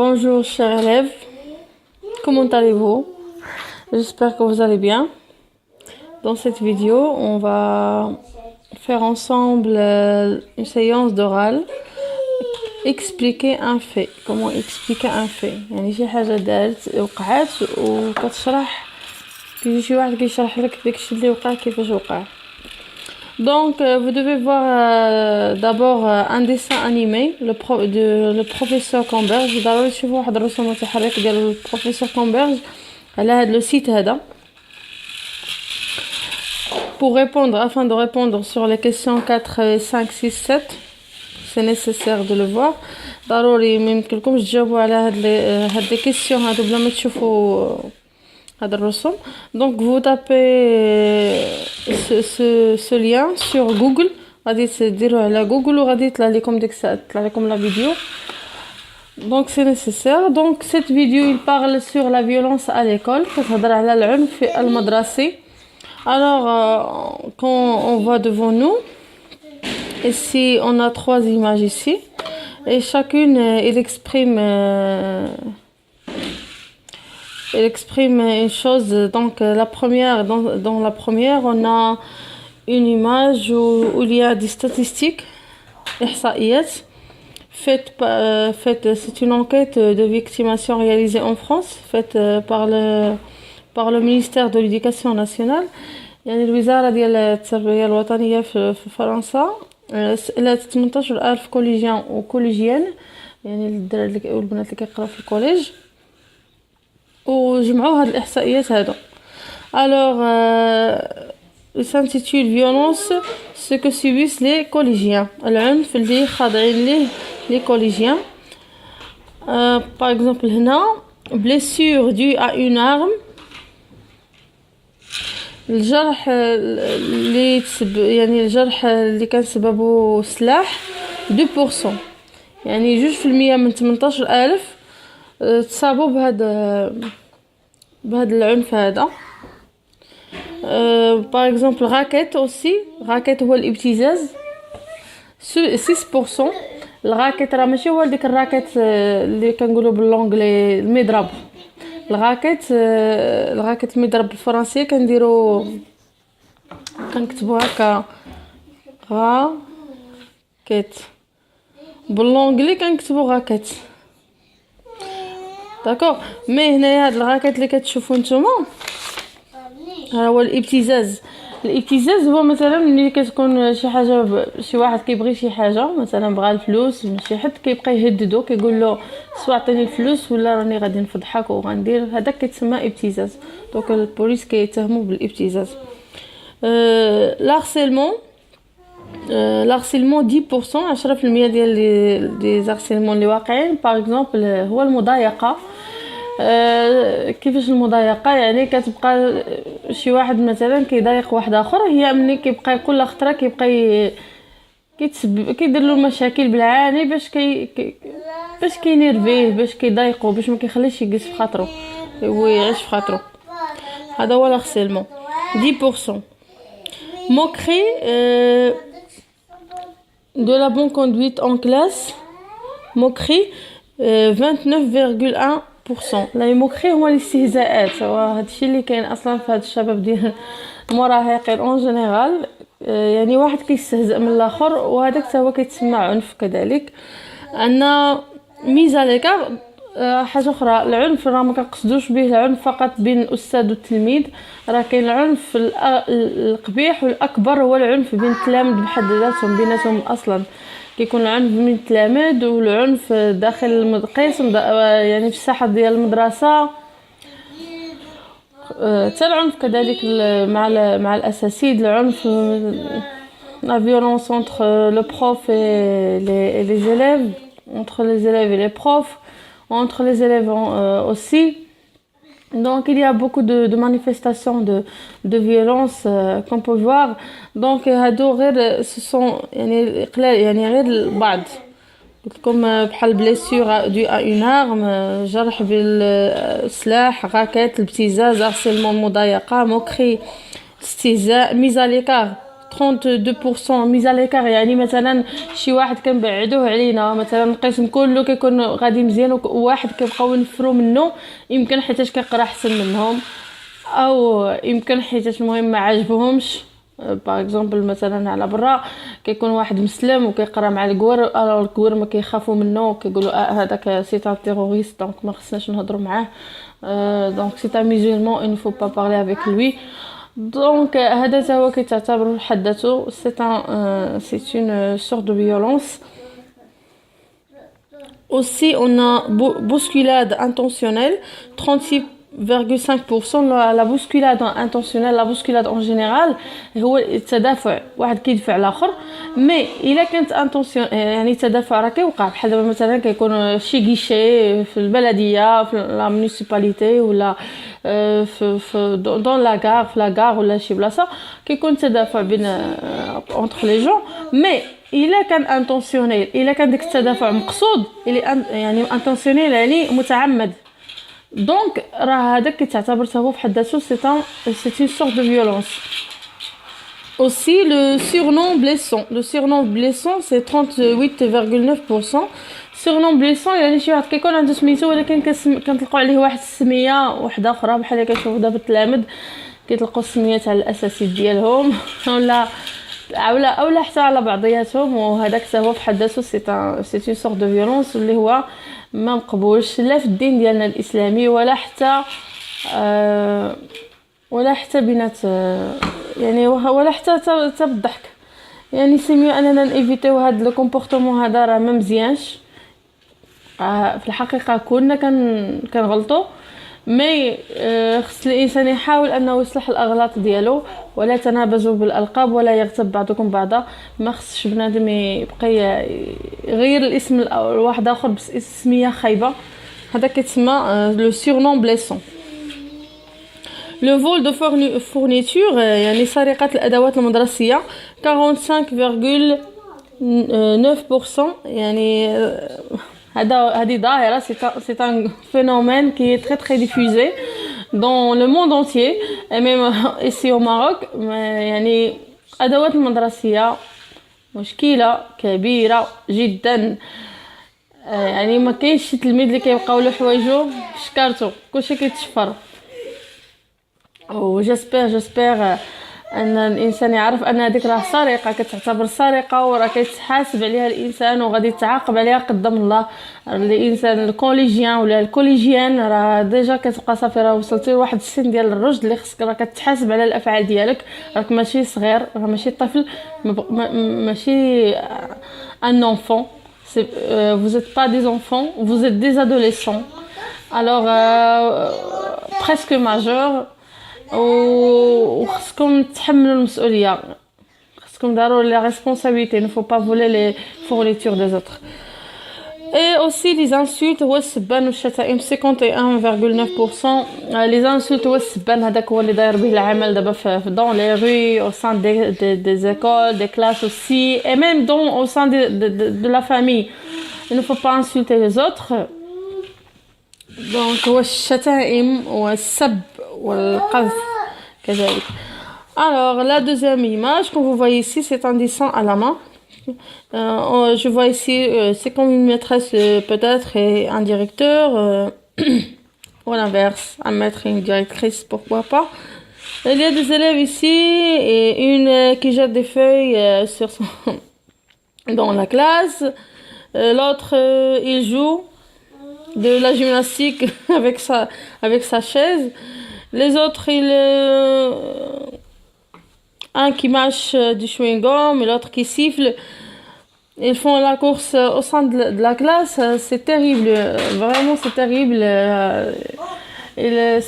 Bonjour chers élèves, comment allez-vous? J'espère que vous allez bien. Dans cette vidéo, on va faire ensemble une séance d'oral. Expliquer un fait. Comment expliquer un fait؟ يعني شي حاجة دارت وقعت وكتشرح كيجي شي واحد كيشرح لك داكشي اللي وقع كيفاش وقع. Donc, vous devez voir d'abord un dessin animé, le professeur Camberge. ضروري تشوفوا واحد الرسوم متحرك ديال البروفيسور كامبرج على هذا لو سيت هذا. Pour répondre, afin de répondre sur les questions 4, 5, 6, 7, c'est nécessaire de le voir. ضروري ما يمكنلكمش تجاوبوا على هاد les questions هادو بلا ما تشوفوا هذا الرسوم. Donc vous tapez ce lien sur Google, غادي تديروه على جوجل وغادي يطلع لكم la vidéo. Donc c'est nécessaire. Donc cette vidéo il parle sur la violence à l'école, كتهضر على العنف المدرسي. Alors quand on voit devant nous, ici on a 3 images ici et chacune il exprime une chose. Donc la première, dans la première on a une image où il y a des statistiques إحصائيات faite c'est une enquête de victimation réalisée en France, faite par le ministère de l'éducation nationale. يعني الوزارة ديال التربية الوطنية في فرنسا إلى 18,000 كوليجيان وكوليجيان، يعني الدراري والبنات اللي كيقراو في الكوليج، وجمعوا هاد الإحصائيات هادو. Alors il s'intitule violence ce que subissent les collégiens، العنف اللي خاضعين ليه les collégiens. Par exemple هنا blessure due à une arme، الجرح اللي يعني الجرح اللي كان سببه سلاح 2%، يعني 2% من 18,000 تصابوا بهذا العنف هذا. باغ اكزومبل راكيت اوسي، راكيت هو الابتزاز 6%. الراكيت راه ماشي هو ديك الراكيت اللي كنقولوا باللونجلي المضرب. الراكيت المضرب بالفرنسيه كنكتبوا هكا راكيت، باللونجلي كنكتبوا راكيت. داكوغ، مي هنايا هاد الراكيت اللي كتشوفوا نتوما ها هو الابتزاز. الابتزاز هو مثلا ملي كتكون شي حاجه، شي واحد كيبغي شي حاجه، مثلا بغى الفلوس من شي حد، كيبقى يهددو كيقول له سوا عطيني الفلوس ولا راني غادي نفضحك وغندير، هذاك كيتسمى ابتزاز. دونك البوليس كيتهموا بالابتزاز. لارسيلمون 10% ديال لي زارسيلمون اللي واقعين. باغ اكزومبل هو المضايقه. كيفاش المضايقه؟ يعني كتبقى شي واحد مثلا كيضايق واحد اخر، هي ملي كيبقى كل خطره كيبقى كيدير له مشاكل بالعاني باش كينيرفيه، باش كيضايقو، باش ما كيخليش يجلس في خاطرو ويعيش في خاطرو. هذا هو الارسيلمون 10%. موكري de la bonne conduite en classe، موكري 29,1%. لا موكري هو الاستهزاءات، هو هادشي اللي كاين اصلا في هاد الشباب ديال المراهقين اون جينيرال، يعني واحد كيستهزئ من الاخر، وهذاك حتى هو كيتسمى عنف كذلك. عندنا ميزه لك حاجه اخرى، العنف راه ما كنقصدوش به العنف فقط بين الاستاذ والتلميذ، راه كاين العنف القبيح والاكبر هو العنف بين التلاميذ بحد ذاتهم بيناتهم. اصلا كيكون العنف بين التلاميذ والعنف داخل القسم، يعني في الساحه ديال المدرسه، حتى العنف كذلك مع الاساتذه، العنف la violence entre le prof et les élèves, entre les élèves et les profs, entre les élèves aussi. Donc il y a beaucoup de manifestations de violence qu'on peut voir. Donc هادو غير ce sont يعني قلال، يعني غير البعض. قلت لكم بحال بليسيور دو ا اون ارم، جرح بالسلاح، راكيت، الابتزاز، هارسيلمون، مضايقه، موكري، استهزاء، ميزا ليكار 32% ميزا ليكار، يعني مثلا شي واحد كنبعدوه علينا، مثلا القسم كله كيكون غادي مزيان وواحد كيبقاو ينفروا منه، يمكن حيتاش كيقرا احسن منهم، او يمكن حيتاش المهم ما عاجبهمش. باغ اكزومبل مثلا على برا كيكون واحد مسلم وكيقرا مع الكوار، الكوار ما كيخافوا منه وكيقولوا هذاك سي تاع تيروريست دونك ما خصناش نهضروا معاه. دونك سي تاع musulman il ne faut pas parler avec lui. دونك هذا هو كيتعتبر بحد ذاته c'est une sorte de violence. Aussi on a bousculade intentionnelle, 36,5%. la bousculade intentionnelle, la bousculade en général هو التدافع، واحد كيدفع الاخر، مي الا كانت انتونسيون يعني التدافع راه كيوقع بحال دابا مثلا كيكون شي غيشي في البلديه في لا مونيسيباليتي ولا في دون لا غار في لا غار ولا شي بلاصه كيكون تدافع بين اونتر لي جون. مي الا كان انتونسيونيل، الا كان داك التدافع مقصود يعني انتونسيونيل يعني متعمد، دونك راه هذاك كيتعتبر هو بحد ذاته c'est une sorte de violence. Aussi le surnom blessant. Le surnom blessant c'est 38,9%. surnom blessant يعني شي واحد كيكون عنده سميتو ولكن كنطلقوا عليه واحد السميه وحده اخرى، بحال كتشوفوا دابا التلامذ كيطلقوا السميات على الاساسي ديالهم ولا اولا حتى على بعضياتهم، وهذاك هو بحد ذاته c'est une sorte de violence اللي هو ما مقبولش لا في الدين ديالنا الاسلامي ولا حتى بينات يعني ولا حتى بالضحك. يعني سيميو اننا نيفيتيو هذا لو كومبورطمون هذا راه ما مزيانش. في الحقيقه كلنا كنغلطوا، مي خص الانسان يحاول انه يصلح الاغلاط ديالو، ولا تنابزوا بالالقاب ولا يغتب بعضكم بعضا. ما خصش بنادم يبقى يغير الاسم لواحد اخر بسميه خايبه، هذا كيتسمى لو سورنوم بليسون. لو فول دو فورنيتور يعني سرقه الادوات المدرسيه 45,9%. يعني هذه ظاهره c'est un phénomène qui est très très diffusé dans le monde entier et même ici au Maroc. يعني ادوات المدرسيه مشكله كبيره جدا. يعني ما كاينش شي تلميذ اللي كيبقاو له حوايجو شكارتو كلشي كيتشفر. جيسبر ان الانسان يعرف ان هذيك راه سرقه، كتعتبر سرقه وراه كيتحاسب عليها الانسان وغادي يتعاقب عليها قدام الله. الانسان الكوليجيان ولا الكوليجيان راه ديجا كتبقى صافي، راه وصلتي لواحد السن ديال الرشد اللي خصك راه كتحاسب على الافعال ديالك، راك ماشي صغير، راه ماشي طفل، ماشي ان enfant. Vous êtes pas des enfants, vous êtes des adolescents. Alors presque majeurs. وخصكم تحملوا المسؤوليه، خصكم ضروري la responsabilité. Il ne faut pas voler les fournitures des autres. Et aussi les insultes هو السبان والشتائم 51,9%. les insultes هو السبان، هذاك هو اللي داير به العمل دابا في dans les rues au sein des écoles, des classes aussi, et même au sein de la famille. Il ne faut pas insulter les autres. donc هو الشتائم والسب والقذف كذلك. Alors la deuxième image que vous voyez ici, c'est un dessin à la main. Je vois ici c'est comme une maîtresse peut-être et un directeur ou l'inverse, un maître et une directrice, pourquoi pas. Il y a des élèves ici et une qui jette des feuilles sur dans la classe. L'autre il joue de la gymnastique avec sa chaise. Les autres un qui mâche du chewing-gum et l'autre qui siffle. Ils font la course au sein de la classe. C'est terrible, vraiment c'est terrible.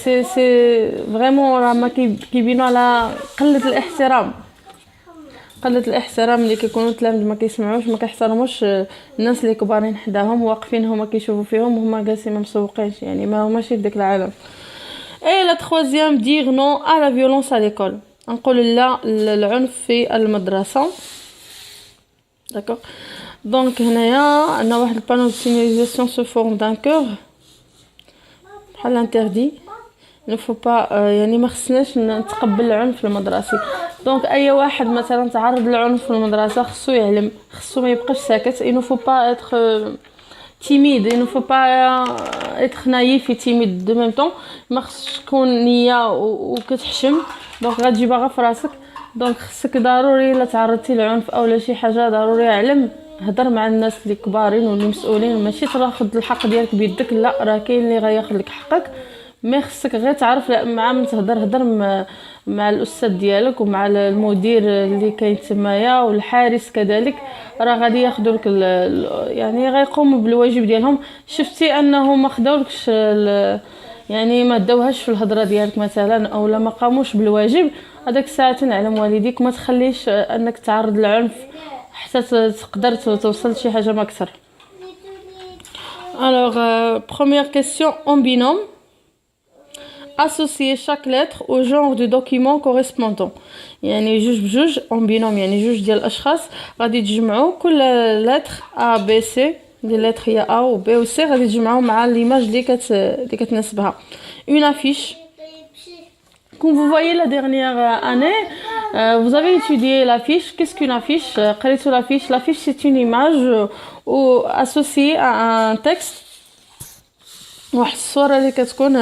C'est vraiment ما كيبينوا على قلة الاحترام اللي كيكونوا التلاميذ ما كيسمعوش، ما كيحترموش الناس اللي كبارين حداهم واقفين هما كيشوفوا فيهم وهما جالسين ما مسوقينش، يعني ما هماش في داك العالم. Et la troisième, dire non à la violence à l'école. نقول لا للعنف في المدرسة. D'accord. Donc هنايا عندنا واحد البانو de signalisation sous forme d'un cœur بحال interdit. نفو با يعني ما خصناش نتقبل العنف المدرسي. دونك اي واحد مثلا تعرض للعنف في المدرسه خصو يعلم، خصو ما يبقاش ساكت. il ne faut pas être timide, il ne faut pas être naïf et timide de même temps. ما خصش تكون نيه وكتحشم دونك غتجيبها في راسك. دونك خصك ضروري الا تعرضتي للعنف او لا شي حاجه ضروري علم، هضر مع الناس اللي كبارين واللي مسؤولين، ماشي تاخذ الحق ديالك بيدك، لا راه كاين اللي غياخذ لك حقك. ما خصك غير تعرف مع من تهضر، هضر مع الاستاذ ديالك ومع المدير اللي كاين تمايا والحارس كذلك، راه غادي ياخذوا لك يعني غيقوموا بالواجب ديالهم. شفتي انه ما خداولكش يعني ما داوهاش في الهضره ديالك مثلا او لا ما قاموش بالواجب، هذاك الساعه تنعلم والديك ما تخليش انك تعرض للعنف حتى تقدر توصل لشي حاجه ما اكثر. Alors, première question en binôme. Associer chaque lettre au genre du document correspondant. يعني جوج بجوج en binôme، يعني جوج ديال الاشخاص غادي تجمعوا كل lettre A B C، les lettres هي A و B و C غادي تجمعوا مع ليماج اللي كتناسبها. Une affiche. Comme vous voyez la dernière année, vous avez étudié l'affiche. Qu'est-ce qu'une affiche? قريتوا l'affiche. L'affiche c'est une image ou associée à un texte. واحد الصورة اللي كتكون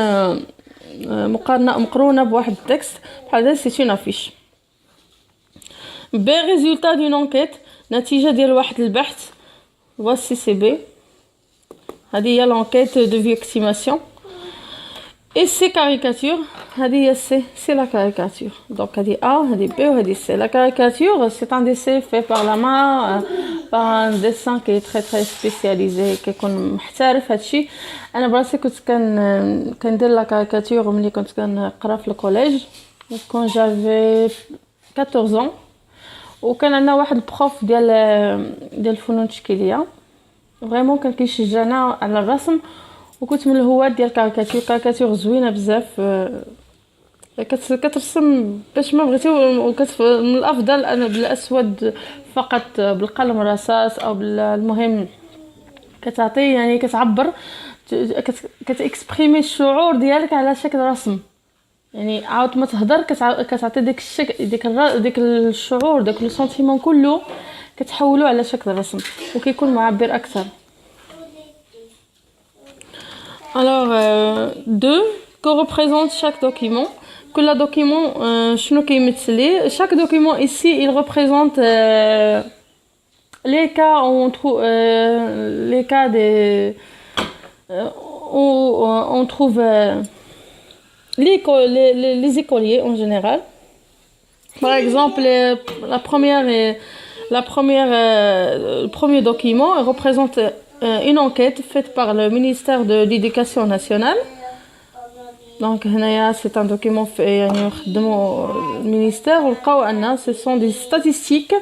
مقرونة بواحد التكست بحال هذا c'est une affiche. B résultat d'une enquête، نتيجة ديال واحد البحث. voici c'est B، هذه هي l'enquête de victimation. Et c'est caricature، هذه هي C، c'est la caricature. donc هذه A هذه B وهذه C. la caricature c'est un dessin fait par la main، par un dessin qui est très très spécialisé، كيكون محترف. هادشي انا براسي كنت كندير لا كاريكاتور ملي كنت كنقرا في الكوليج، كون جافي 14 ans. وكان عندنا واحد البروف ديال الفنون التشكيليه فريمون كان كيشجعنا على الرسم، وكنت من الهواة ديال الكاريكاتور زوينه بزاف. كترسم باش ما بغيتي، من الافضل انا بالاسود فقط بالقلم الرصاص او المهم كتعطي يعني كتعبر كتاكسبريمي الشعور ديالك على شكل رسم. يعني عاود ما تهضر كتعطي ديك الشكل ديك الشعور داك لو سنتيمون كله كتحولوا على شكل رسم وكيكون معبر اكثر. Alors, 2. Que représente chaque document? Que le document, chaque document ici, il représente les cas où on trouve les cas où on trouve les écoliers en général. Par exemple, le premier document représente une enquête faite par le ministère de l'Éducation nationale. Donc c'est un document fait le ministère ولقاو أن ce sont des statistiques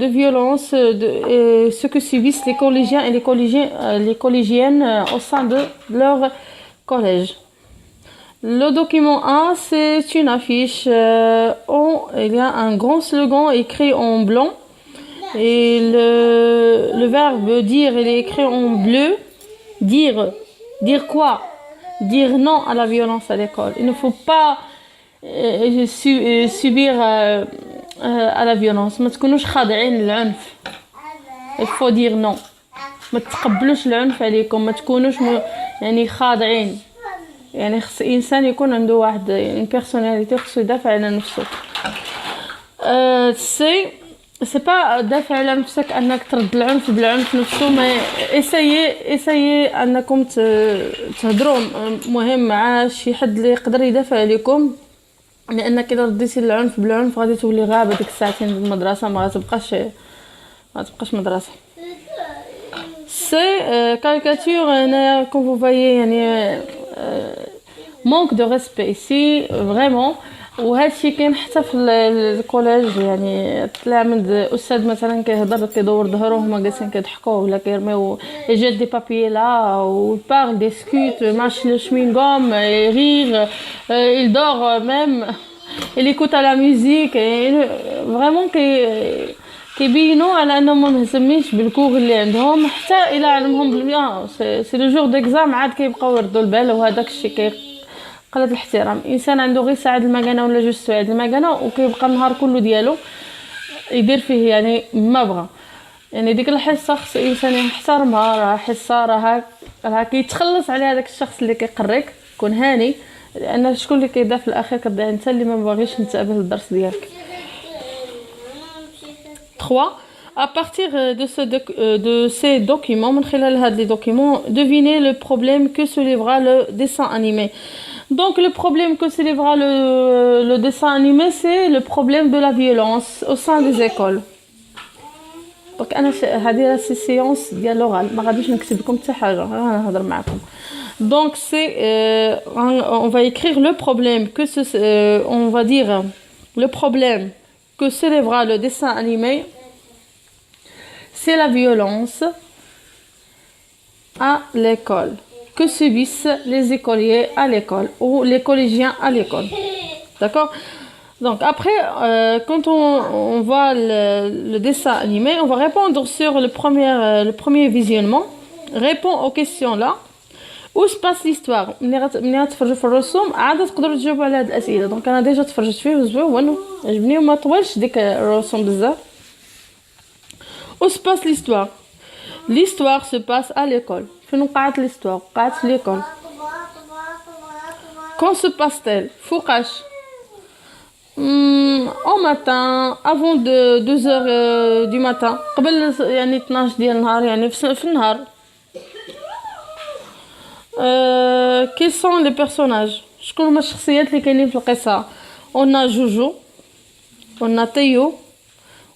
de violence et ce que subissent les collégiens et les collégiennes au sein de leur collège. Le document 1 c'est une affiche où il y a un grand slogan écrit en blanc. Et le verbe dire, il est écrit en bleu. Dire quoi? Dire non à la violence à l'école. Il ne faut pas subir à la violence. ما تكونوش خاضعين للعنف. Il faut dire non. ما تقبلوش العنف عليكم، ما تكونوش يعني خاضعين. يعني خص إنسان يكون عنده واحد une personnalité خصو يدافع على نفسه. c'est pas دافع على نفسك انك ترد العنف بالعنف نفسه، ما اسايي انكم تهضروا مهم مع شي حد اللي يقدر يدافع عليكم، لانك اذا رديتي العنف بالعنف غادي تولي غابه ديك الساعتين في المدرسه، ما غتبقاش مدرسه. سي كاريكاتور هنا كون فو فايي يعني manque de respect ici vraiment. وهادشي كاين حتى في الكوليج، يعني التلاميذ استاذ مثلا كيهضر كيدور ظهره هما جالسين كيضحكوا ولا كيرميو جات دي بابي لا و parle discute marche le chewing gum rire il dort même il écoute la musique vraiment كيبينوا على انهم ما مهتمينش بالكور اللي عندهم، حتى الى علمهم سي لو جور ديكزام عاد كيبقاو يردوا البال، وهذاك الشيء قلة الاحترام. انسان عنده غير ساعه المكانه ولا جوج سوايع المكانه وكيبقى النهار كله ديالو يدير فيه يعني ما بغى. يعني ديك الحصه خص الانسان يحترمها، راه حصه راه كيتخلص على هذاك الشخص اللي كيقريك، كون هاني، لان شكون اللي كيبدا في الاخير كتبدا انت اللي ما باغيش نتقبل الدرس ديالك. 3. À partir de ces documents, من خلال هاد les documents, devinez le problème que soulèvera le dessin animé. Donc le problème que soulèvera le dessin animé, c'est le problème de la violence au sein des écoles. Donc انا هذه سي سيونس ديال لوغال، ما غاديش نكتب لكم حتى حاجه، غنهضر معكم. Donc c'est on va écrire le problème que on va dire le problème que soulèvera le dessin animé, c'est la violence à l'école que subissent les écoliers à l'école ou les collégiens à l'école. D'accord? Donc après, quand on voit le dessin animé, on va répondre sur le premier visionnement. Répond aux questions là. Où se passe l'histoire? ملي تفرجوا في الرسوم عاد تقدروا تجاوبوا على هذه الأسئلة. دونك أنا ديجا تفرجت فيه وزوين عجبني وما طولش ديك الرسوم بزاف. Où se passe l'histoire? L'histoire se passe à l'école. فين وقعت l'histoire؟ وقعت في l'école. Quand se passe-t-elle? فوقاش؟ au matin, avant 2 heures du matin. قبل يعني 12 ديال النهار، يعني في النهار. Quels sont les personnages? شكون هما الشخصيات اللي كاينين في القصة؟ On a Jojo, on a Théo,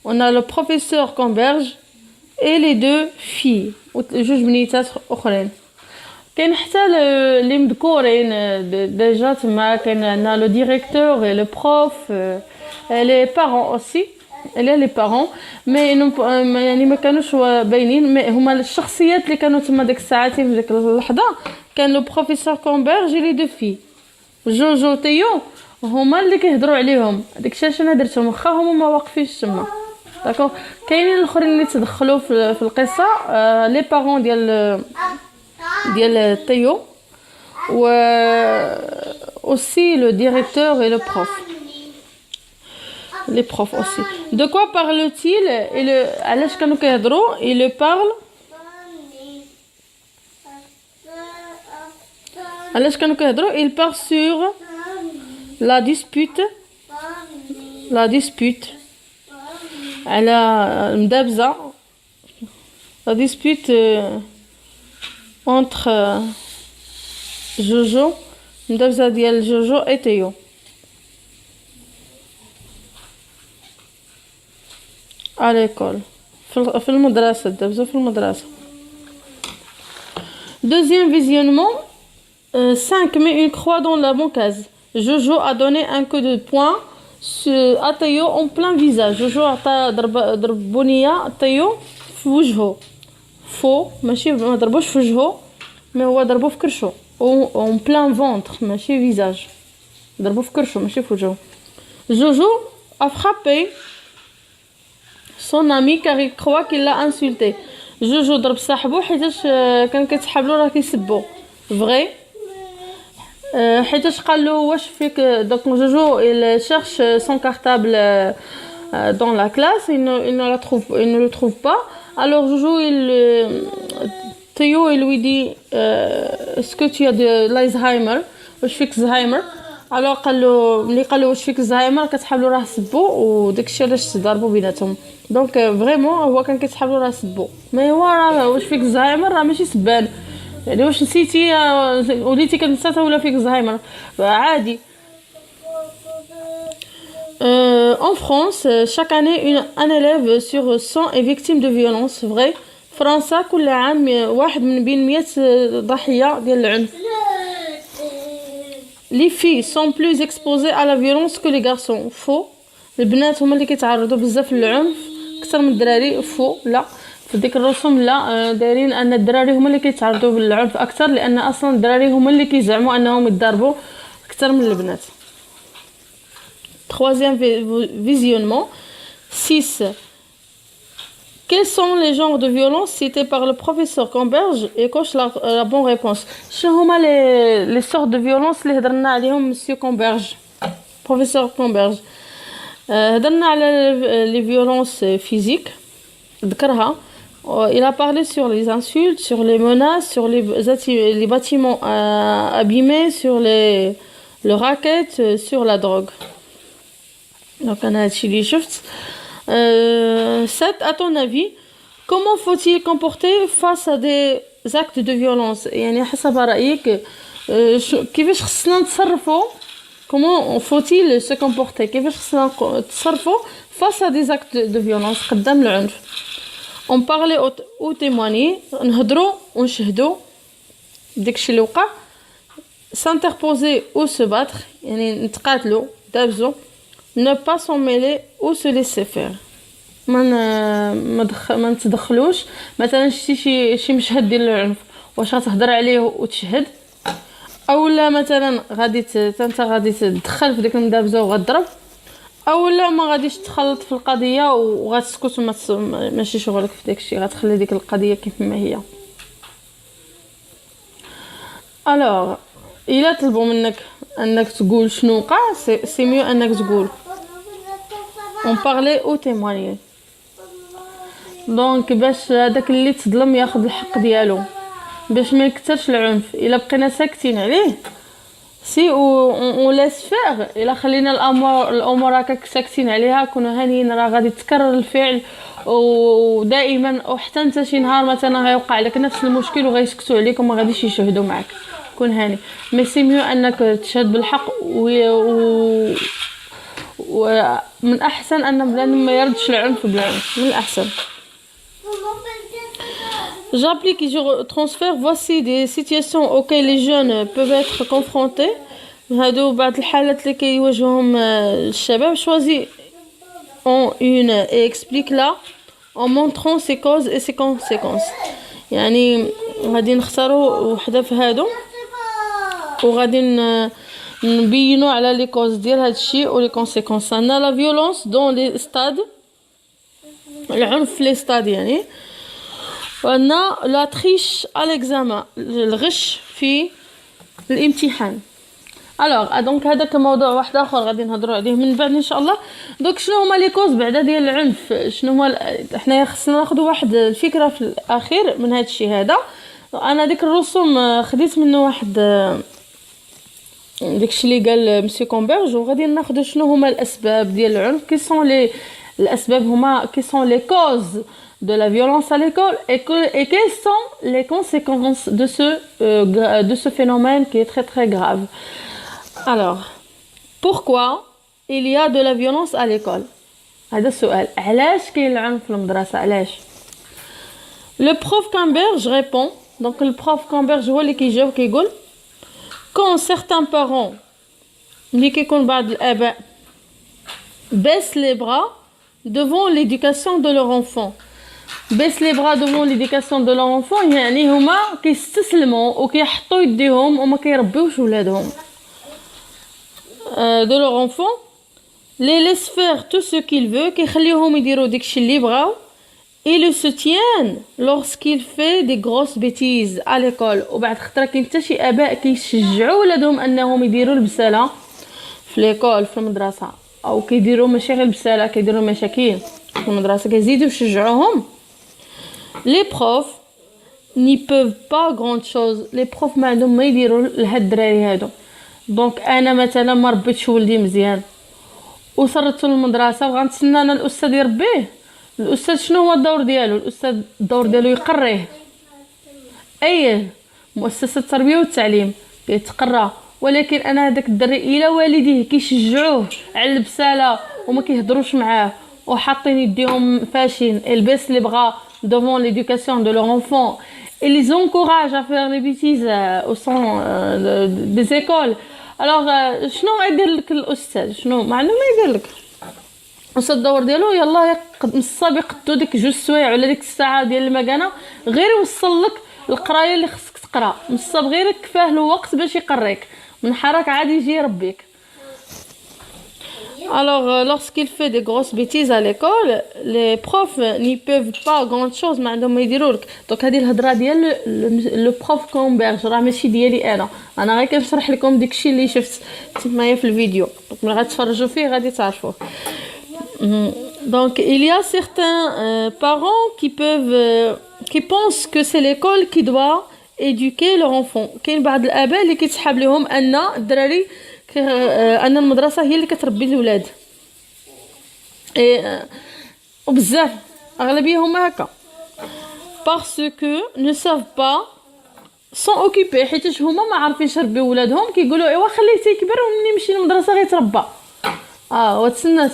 on a le professeur Comberge et les 2 filles وجوج بنيتات اخرين. كاين حتى اللي مذكورين ديجا تما، كاين عندنا لو ديريكتور et le prof et les parents aussi. les parents mais يعني ما كانوش باينين، mais هما الشخصيات اللي كانوا تما ديك الساعتين في ديك اللحظه. كان لو بروفيسور كومبرج لي 2 filles جوجو تيو هما اللي كيهضروا عليهم. ديك الشاشه انا درتهم واخا هما ما واقفينش تما. داكوغ. كاينين الاخرين اللي تدخلوا في القصه، لي بارون ديال تيو و aussi le directeur et le prof. Les profs aussi. De quoi parle-t-il? علاش كانوا كيهضروا؟ Il parle. علاش كانوا كيهضروا؟ Il parle sur la dispute. على المدابزة. La dispute entre Jojo, المدابزة ديال جوجو et Théo. à l'école. في المدرسة، دابزو في المدرسة. Deuxième visionnement. 5. Mets une croix dans la bonne case. Jojo a donné un coup de poing à Théo en plein visage. Jojo عطى ضرب بنية تيو في وجهه. فو ماشي ما ضربوش في وجهه، mais هو ضربو في كرشو en plein ventre، ماشي فيزاج، ضربو في كرشو ماشي في وجهه. Jojo a frappé son ami car il croit qu'il l'a insulté. جوجو ضرب صاحبو حيتاش كان كيتحابلو راه كيسبو. Vrai. حيتاش قال له واش فيك. دونك جوجو il cherche son cartable dans la classe, il ne le trouve pas. Alors Jojo Théo il lui dit est-ce que tu as de l'Alzheimer? واش فيك زهايمر؟ alors قال له ملي قال له واش فيك زهايمر كتحابلو راه سبو، وداكشي علاش تضربوا بيناتهم. دونك فريمون هو كان كيتحابلو راه سبو، مي هو راه واش فيك زهايمر راه ماشي سبان، يعني واش نسيتي وليتي كنساتها ولا فيك زهايمر عادي. En France, chaque année un élève sur 100 est victime de violence. Vrai. فرنسا كل عام 1 من بين 100 ضحية ديال العنف. Les filles sont plus exposées à la violence que les garçons. Faux. البنات هما اللي كيتعرضوا بزاف للعنف اكثر من الدراري. فو. لا، في ديك الرسوم لا دايرين ان الدراري هما اللي كيتعرضوا للعنف اكثر، لان اصلا الدراري هما اللي كيزعموا انهم يتضربوا اكثر من البنات. Troisième visionnement. 6. Quels sont les genres de violences cités par le professeur Camberge et coche la bonne réponse. شنو هما les sortes de violences اللي هضرنا عليهم monsieur Camberge professeur Camberge. هضرنا على les violences physiques ذكرها. Il a parlé sur les insultes, sur les menaces, sur les bâtiments abîmés, sur le racket, sur la drogue. Donc أنا هادشي اللي شفت. 7. À ton avis, comment faut-il comporter face à des actes de violence? يعني حسب رأيك كيفاش خصنا نتصرفوا comment faut-il se comporter كيفاش خصنا نتصرفوا face à des actes de violence قدام العنف. On parlait ou témoigner نهضروا ونشهدوا داكشي اللي وقع. S'interposer ou se battre يعني نتقاتلوا دابزوا. Ne pas s'en mêler ou se laisser faire. ما نتدخلوش مثلا شي مشهد ديال العنف واش غتهضر عليه وتشهد اولا مثلا غادي انت غادي تدخل في ديك المدابزه وغتضرب اولا ما غاديش تخلط في القضيه وغتسكت ماشي شغلك في داكشي غتخلي ديك القضيه كيف ما هي. الوغ الا طلبوا منك انك تقول شنو وقع سي ميو انك تقول on parlait ou témoigner. دونك باش هذاك اللي تظلم ياخذ الحق ديالو باش ما يكثرش العنف. الا بقينا ساكتين عليه سي او لاس فيغ الا خلينا الامور هكاك ساكتين عليها كونوا هانيين راه غادي تكرر الفعل ودائما وحتى انت شي نهار مثلا غيوقع لك نفس المشكل وغيسكتوا عليك وما غاديش يشهدوا معك كون هاني. مي سي ميو انك تشهد بالحق ومن احسن ان بنادم ما يردش العنف بالعنف من الاحسن. J'applique et je transfère. Voici des situations auxquelles les jeunes peuvent être confrontés. هادو بعض الحالات اللي كيواجههم الشباب. Choisis en une et explique-la en montrant ses causes et ses conséquences. يعني غادي نختاروا وحده في هادو وغادي نبينوا على لي كوز ديال هاد الشيء ولي كونسيكونس. عندنا لا فيولونس دون لي ستاد العنف في لي ستاد يعني. وعندنا لا تريش على الاكزامان الغش في الامتحان. الوغ دونك هذاك موضوع واحد اخر غادي نهضروا عليه من بعد ان شاء الله. دونك شنو هما لي كوز بعدا ديال العنف شنو هما حنايا خصنا ناخذوا واحد الفكره في الاخير من هذا الشيء هذا. انا ديك الرسوم خديت منه واحد داكشي اللي قال مسيو كومبرج وغادي ناخذ شنو هما الاسباب ديال العنف كي سون لي الاسباب هما كي سون لي كوز de la violence à l'école et quelles sont les conséquences de ce phénomène qui est très très grave. Alors pourquoi il y a de la violence à l'école? هذا السؤال علاش كاين العنف في المدرسه علاش. Le prof Camberge répond. Donc le prof Camberge هو اللي كيجاوب كيقول quand certains parents اللي كيكون بعض الآباء baissent les bras devant l'éducation de leur enfant. baissent les bras devant l'éducation de leur enfant يعني هما كيستسلموا وكيحطوا يديهم وما كيربيوش ولادهم. de leur enfant les laisse faire tout ce qu'il veut كيخليوهم يديروا داكشي اللي بغاو et le soutiennent lorsqu'il fait des grosses bêtises à l'école. وبعد خطره كاين حتى شي اباء كيشجعوا ولادهم انهم يديروا البساله في ليكول في المدرسه او كيديروا ماشي غير البساله كيديروا مشاكل في المدرسه كيزيدوا يشجعوهم. les profs n'y peuvent pas grand chose. les profs ما عندهم ما يديروا لهاد الدراري هادو. دونك انا مثلا ما ربيتش ولدي مزيان وصرتو للمدرسه وغنتسنى انا الاستاذ يربيه. الاستاذ شنو هو الدور ديالو؟ الاستاذ الدور ديالو يقريه. اي مؤسسه التربيه والتعليم كيتقرا ولكن انا هذاك الدري الى والديه كيشجعوه على البساله وما كيهضروش معاه وحاطين يديهم فاشين البس اللي بغا devant l'éducation de leur enfant et les encouragent à faire les bêtises au sein des écoles. alors شنو غيدير لك الاستاذ؟ شنو ما عنده ما يدير لك وصل الدور ديالو يلا نصاب يقدو ديك 2 سوايع ولا ديك الساعه ديال المكانه غير يوصل لك القرايه اللي خصك تقرا نصاب غير كفاه له وقت باش يقريك من حرك عادي يجي يربيك. Alors, lorsqu'il fait des grosses bêtises à l'école, les profs n'y peuvent pas grand chose ما عندهم ما يديرولك. دونك هذه الهضره ديال لو بروف كومبيرج راه ماشي ديالي انا غير كنشرح لكم داكشي اللي شفت تمايا في الفيديو. دونك ملي غتفرجوا فيه غادي تعرفوه. Donc il y a certains parents qui pensent que c'est l'école qui doit éduquer leur enfant. كاين بعض الاباء اللي كيتسحاب لهم ان الدراري ان المدرسه هي اللي كتربي الاولاد. وبزاف اغلبيه هما هكا parce que ne savent pas sont occupés حيت هما ما عارفينش يربيو ولادهم كيقولوا ايوا خليه تيكبر ومني يمشي للمدرسه غيتربى. وتسنى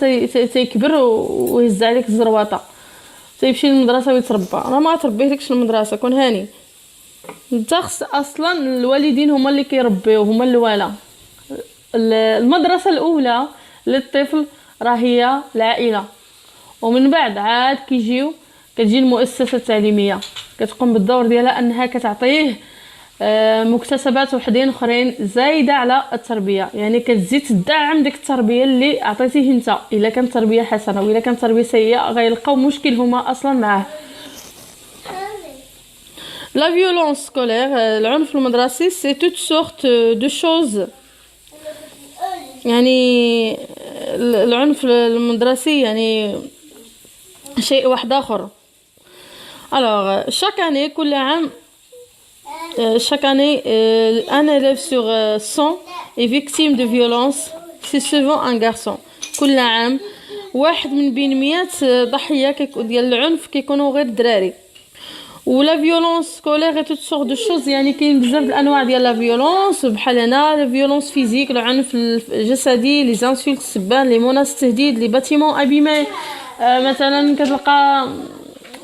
تيكبر ويهز عليك الزرواطه تيمشي للمدرسه ويتربى. راه ما تربيهلكش المدرسه كون هاني انت خص اصلا الوالدين هما اللي كيربيو هما الوالا. المدرسه الاولى للطفل راه هي العائله ومن بعد عاد كتجي المؤسسه التعليميه كتقوم بالدور ديالها انها كتعطيه مكتسبات وحدين اخرين زايده على التربيه. يعني كتزيد تدعم ديك التربيه اللي عطيتيه انت. الا كانت تربيه حسنه والا كانت تربيه سيئه غيلقاو مشكل هما اصلا معاه. La violence scolaire, العنف المدرسي c'est toutes sortes de choses. يعني العنف المدرسي يعني شيء واحد اخر. Alors chaque année كل عام chaque année un élève sur 100 est victime de violence. C'est souvent un garçon. كل عام واحد من بين 100 ضحيه ديال العنف كيكونوا غير دراري. ولا فيولونس سكولير توت سور دو شوز يعني كاين بزاف الانواع ديال لا فيولونس بحال هنا لا فيولونس فيزيك العنف الجسدي لي زانسولت السبان لي مناس التهديد لي باتيمون ابيمي. مثلا كتلقى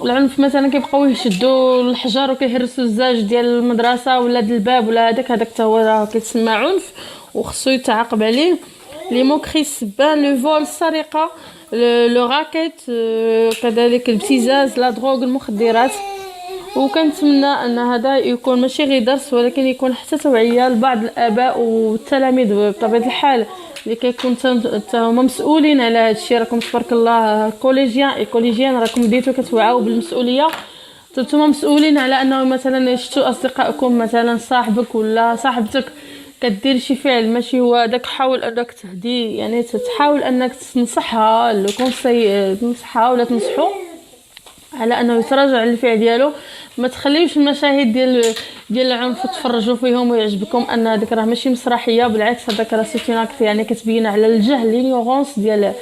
العنف مثلا كيبقاو يشدوا الحجر وكيهرسوا الزاج ديال المدرسه ولا ديال الباب ولا هذاك حتى هو راه كيتسمى عنف وخصو يتعاقب عليه. لي موكري السبان لو فول السرقه لو راكيت كذلك الابتزاز لا دروغ المخدرات. وكنتمنى ان هذا يكون ماشي غير درس ولكن يكون حتى توعيه لبعض الاباء والتلاميذ بطبيعه الحال اللي كيكون هما مسؤولين على هذا الشيء. راكم تبارك الله كوليجيان راكم بديتوا كتوعاو بالمسؤوليه. نتوما مسؤولين على انه مثلا شفتوا اصدقائكم مثلا صاحبك ولا صاحبتك كدير شي فعل ماشي هو داك حاول انك تهدي يعني تحاول انك تنصحها لو كونساي تنصحها ولا تنصحو على انه يتراجع على الفعل ديالو. ما تخليوش المشاهد ديال العنف تفرجوا فيهم ويعجبكم ان هذيك راه ماشي مسرحيه. بالعكس هذاك راه سيتيناكت يعني كتبين على الجهل ليغونس ديال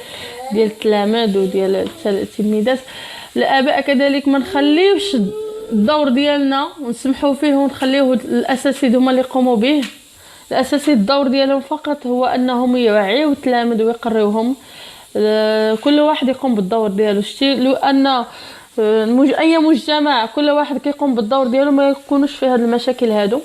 التلاميذ وديال التلميذات. الاباء كذلك ما نخليوش الدور ديالنا ونسمحوا فيه ونخليوه الاساسي هما اللي يقوموا به. الاساسي الدور ديالهم فقط هو انهم يوعيوا التلاميذ ويقريوهم. كل واحد يقوم بالدور ديالو. شتي لو ان اي مجتمع كل واحد كيقوم بالدور ديالو ما يكونوش فيه هاد المشاكل هادو.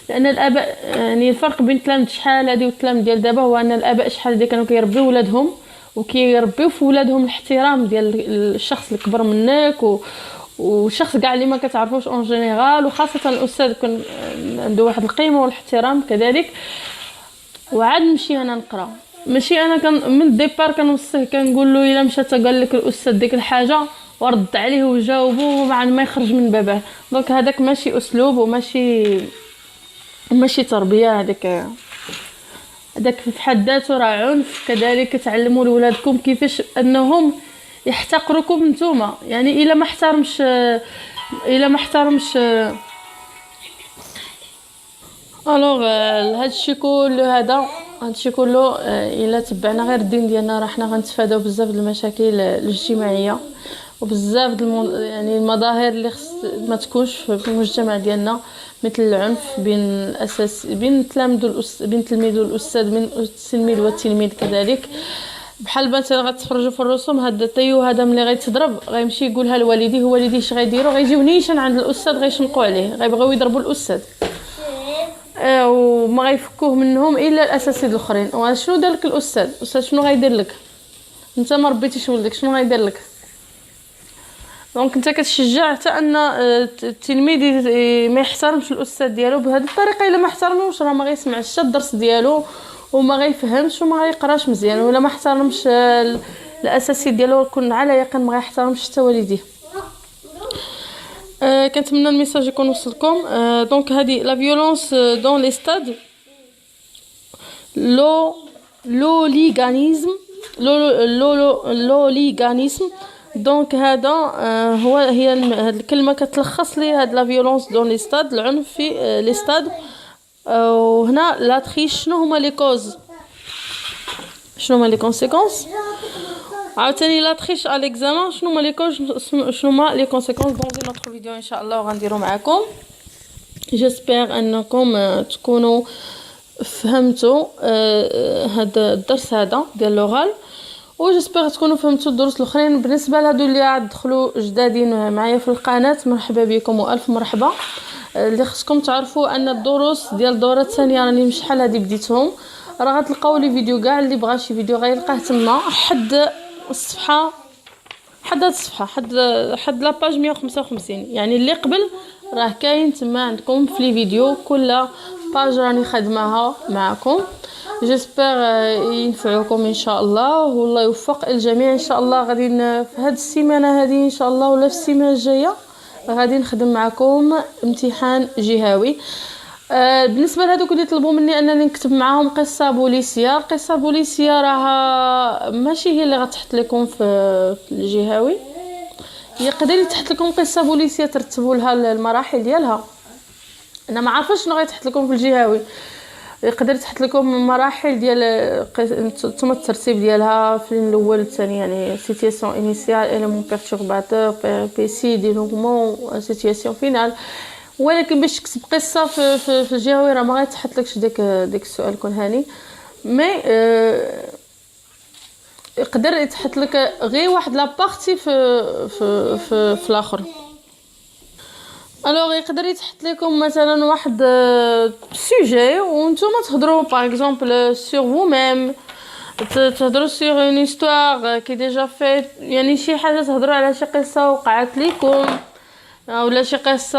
لان الاباء يعني الفرق بين التلاميذ شحال هادي والتلاميذ ديال دابا هو ان الاباء شحال هادي كانوا كيربيو ولادهم وكيربيو في ولادهم الاحترام ديال الشخص الكبر منك وشخص كاع اللي ما كتعرفوش اون جينيرال وخاصه الاستاذ كان عنده واحد القيمه والاحترام كذلك. وعاد نمشي انا نقرا ماشي انا كان من الديبار كنوصيه كنقول له الا مشى قال لك الاستاذ ديك الحاجه ورد عليه وجاوبه ومع ما يخرج من بابه. دونك هذاك ماشي اسلوب وماشي تربيه. هذاك في حد ذاته راه عنف. كذلك تعلموا لولادكم كيفاش انهم يحتقروكم نتوما. يعني الا ما احترمش الوغ هادشي كله الا تبعنا غير الدين ديالنا راه حنا غنتفاداو بزاف د المشاكل الاجتماعيه وبزاف يعني المظاهر اللي خص ما تكونش في المجتمع ديالنا مثل العنف بين التلميذ والاستاذ بين التلميذ والتلميذ كذلك. بحال مثلا غتفرجوا في الرسوم هذا الطيو هذا ملي غيتضرب غيمشي يقولها لوالديه والديه اش غيديروا غيجيو نيشان عند الاستاذ غيشنقوا عليه غيبغيو يضربوا الاستاذ وما غيفكوه منهم الا الاساسيين الاخرين. وشنو دار لك الاستاذ شنو غيدير لك انت ما ربيتيش ولدك شنو غيدير لك. دونك انت كتشجع حتى ان التلميذ ما يحترمش الاستاذ ديالو بهذه الطريقه. الا ما احترموش راه ما غيسمعش الدرس ديالو وما غيفهمش وما غيقراش مزيان ولا ما احترمش الاساسي ديالو، كون على يقين ما غيحترمش حتى والديه. كنتمنى الميساج يكون وصلكم. دونك هذه لا فيولونس دون لي ستاد، لوليغانيزم، لوليغانيزم. دونك هذا هي الكلمه كتلخص لي هاد لا فيولونس دون لي ستاد، العنف في لي ستاد. وهنا لا تريش شنو هما لي كوز، شنو هما لي كونسيكونس. عاوتاني لا تريش على ليكزامان شنو هما لي كوز، شنو هما لي كونسيكونس. دون زي نوتر فيديو ان شاء الله وغنديرو معكم. جيسبر انكم تكونوا فهمتوا هذا الدرس هذا ديال لوغال، وجيسبر تكونوا فهمتوا الدروس الاخرين. بالنسبه لهادو اللي عاد دخلوا جدادين معايا في القناه، مرحبا بكم والف مرحبا. اللي خصكم تعرفوا ان الدروس ديال الدوره الثانيه راني شحال هادي بديتهم، راه غتلقاو لي فيديو كاع اللي بغى شي فيديو غيلقاه تما حد الصفحه، حد الصفحه، حد لاباج 155. يعني اللي قبل راه كاين تما عندكم في لي فيديو، كل باج راني خدماها معكم. جيسبر ينفعوكم ان شاء الله، والله يوفق الجميع ان شاء الله. غادي في هذه السيمانه هذه ان شاء الله ولا في السيمانه الجايه غادي نخدم معكم امتحان جهوي. بالنسبه لهذوك اللي طلبوا مني انني نكتب معاهم قصه بوليسيه، القصه البوليسيه راها ماشي هي اللي غتحط لكم في الجهوي، يقدر يتحط لكم قصه بوليسيه ترتبوا لها المراحل ديالها. انا ما عارفاش شنو غيتحط لكم في الجهوي، يقدر يتحط لكم مراحل ديال ثم الترتيب ديالها، فيلم الاول الثاني يعني سيتياسيون انيسيال، اليمون بيرتورباتور، بيسي دينوغمون، سيتياسيون فينال. ولكن باش تكتب قصه في الجهوي راه ما غيتحطلكش ديك السؤال كون هاني، مي يقدر يتحط لك غير واحد لا بارتي في الاخر. الوغ يقدر يتحط لكم مثلا واحد سوجي وانتوما تهضروا باغ اكزومبل سور فو ميم، تهضروا سور اون هيستوار كي ديجا فيت، يعني شي حاجه تهضروا على شي قصه وقعت لكم ولا شي قصه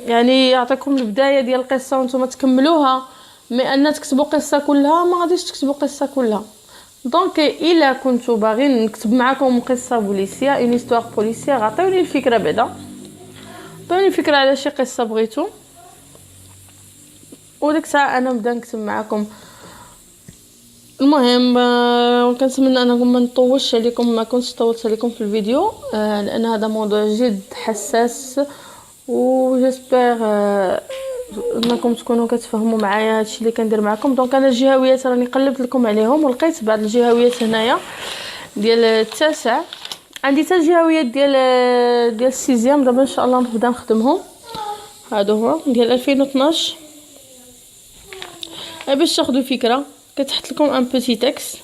يعني يعطيكم البدايه ديال القصه وانتم تكملوها. مي ان تكتبوا قصه كلها ما غاديش تكتبوا قصه كلها. دونك الا كنتو باغيين نكتب معكم قصه بوليسيه، اون هيستوار بوليسيه، عطيوني الفكره بعدا، عطيوني فكره على شي قصه بغيتو وديك الساعه انا نبدا نكتب معكم. المهم كنتمنى انكم ما نطولش عليكم، ما كنتش طولت عليكم في الفيديو لان هذا موضوع جد حساس، وجيسبر انكم تكونوا كتفهموا معايا هادشي اللي كندير معكم. دونك انا الجهويات راني قلبت لكم عليهم ولقيت بعض الجهويات هنايا ديال التاسع، عندي حتى الجهويات ديال السيزيام دابا ان شاء الله نبدا نخدمهم. هادو هو ديال 2012 باش تاخذوا فكره. كتحط لكم ان بوتي تكست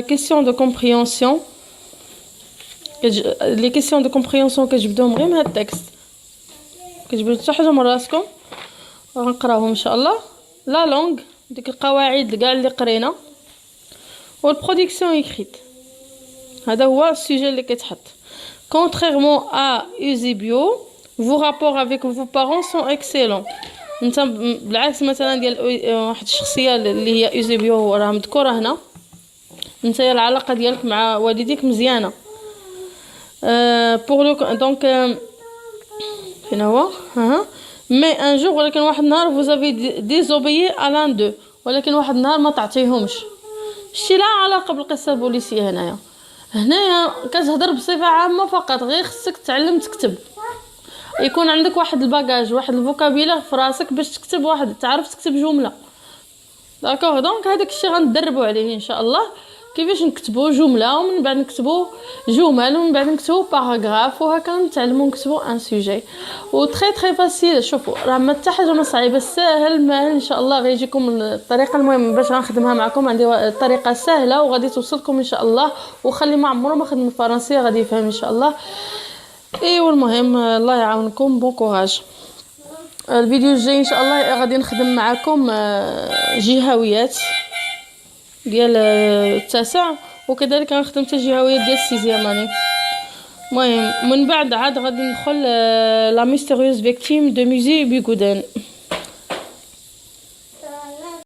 كيسيون دو كومبريهنسيون، لي كيسيون دو كومبريهنسيون كتجبدوهم غير من هاد التكست، كتجبدوا حتى حاجه من راسكم غنقراوهم ان شاء الله. لا لونغ ديك القواعد كاع اللي قرينا، والبرودكسيون ايكريت هذا هو السوجي اللي كيتحط. contrairement à Eusebio vos rapports avec vos parents sont excellents. انت بالعكس مثلا ديال واحد الشخصيه اللي هي ايزيبيو راه مذكوره هنا، انت العلاقه ديالك مع والديك مزيانه. بور لو دونك فين هو مي ان جور، ولكن واحد النهار vous avez désobéi à l'un d'eux، ولكن واحد النهار ما تعطيهمش. شتي لا علاقه بالقصه البوليسيه هنايا كتهضر بصفه عامه فقط، غير خصك تعلم تكتب، يكون عندك واحد الباجاج، واحد الفوكابيلير في راسك باش تكتب واحد، تعرف تكتب جمله. داكوغ دونك هذاك الشيء غندربوا عليه ان شاء الله، كيفاش نكتبوا جمله ومن بعد نكتبوا جمل ومن بعد نكتبوا باراغراف، وهكا نتعلموا نكتبوا ان سوجي و تري فاسيل. شوفوا راه ما حتى حاجه ما صعيبه، ساهل ما ان شاء الله غيجيكم الطريقه. المهم باش غنخدمها معكم عندي طريقه سهله وغادي توصلكم ان شاء الله، وخلي ما عمره ما خدم الفرنسيه غادي يفهم ان شاء الله. ايوا المهم الله يعاونكم، بون كوراج. الفيديو الجاي ان شاء الله غادي نخدم معكم جهويات ديال التاسع، وكذلك غنخدم حتى جهويات ديال السيزيام اني. المهم من بعد عاد غادي ندخل لا ميستيريوس فيكتيم دو موزي بيغودان.